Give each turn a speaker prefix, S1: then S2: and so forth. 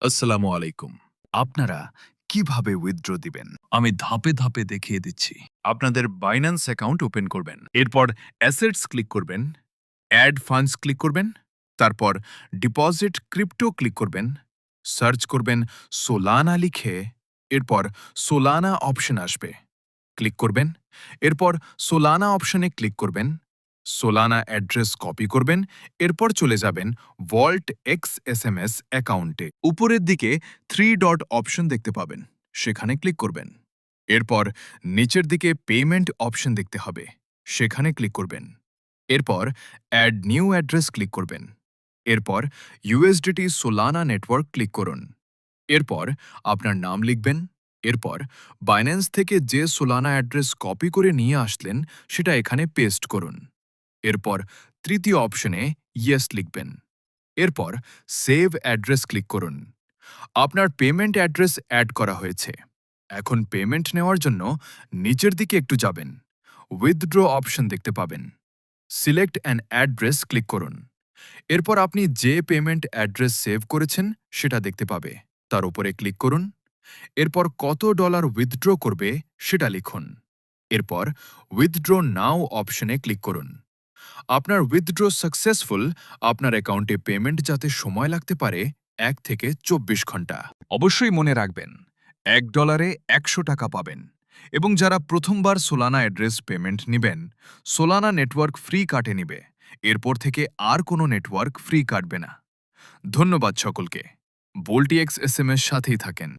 S1: আসসালামু আলাইকুম।
S2: আপনারা কিভাবে উইথড্র দিবেন?
S1: আমি ধাপে ধাপে দেখিয়ে দিচ্ছি। আপনাদের বাইন্যান্স অ্যাকাউন্ট ওপেন করবেন। এরপর অ্যাসেটস ক্লিক করবেন, অ্যাড ফান্ডস ক্লিক করবেন, তারপর ডিপোজিট ক্রিপ্টো ক্লিক করবেন, সার্চ করবেন সোলানা লিখে, এরপর সোলানা অপশন আসবে। ক্লিক করবেন, এরপর সোলানা অপশনে ক্লিক করবেন, সোলানা অ্যাড্রেস কপি করবেন, এরপর চলে যাবেন ভল্ট এক্স এসএমএস অ্যাকাউন্টে। উপরের দিকে 3 ডট অপশন দেখতে পাবেন, সেখানে ক্লিক করবেন। এরপর নিচের দিকে পেমেন্ট অপশন দেখতে হবে, সেখানে ক্লিক করবেন। এরপর অ্যাড নিউ অ্যাড্রেস ক্লিক করবেন। এরপর ইউএসডিটি সোলানা নেটওয়ার্ক ক্লিক করুন। এরপর আপনার নাম লিখবেন। এরপর বাইন্যান্স থেকে যে সোলানা অ্যাড্রেস কপি করে নিয়ে আসলেন সেটা এখানে পেস্ট করুন। এরপর তৃতীয় অপশনে ইয়েস লিখবেন। এরপর সেভ অ্যাড্রেস ক্লিক করুন। আপনার পেমেন্ট অ্যাড্রেস অ্যাড করা হয়েছে। এখন পেমেন্ট নেওয়ার জন্য নিচের দিকে একটু যাবেন, উইথড্র অপশন দেখতে পাবেন। সিলেক্ট অ্যান অ্যাড্রেস ক্লিক করুন। এরপর আপনি যে পেমেন্ট অ্যাড্রেস সেভ করেছেন সেটা দেখতে পাবে, তার উপরে ক্লিক করুন। এরপর কত ডলার উইথড্র করবে সেটা লিখুন। এরপর উইথড্র নাও অপশনে ক্লিক করুন। আপনার উইথড্র সাকসেসফুল। আপনার অ্যাকাউন্টে পেমেন্ট যাতে সময় লাগতে পারে 1 থেকে 24 ঘন্টা। অবশ্যই মনে রাখবেন, $1 100 টাকা পাবেন। এবং যারা প্রথমবার সোলানা অ্যাড্রেস পেমেন্ট নেবেন, সোলানা নেটওয়ার্ক ফ্রি কাটে নিবে। এরপর থেকে আর কোনো নেটওয়ার্ক ফ্রি কাটবে না। ধন্যবাদ সকলকে। বোল্টি এক্স এসএমএস সাথেই থাকেন।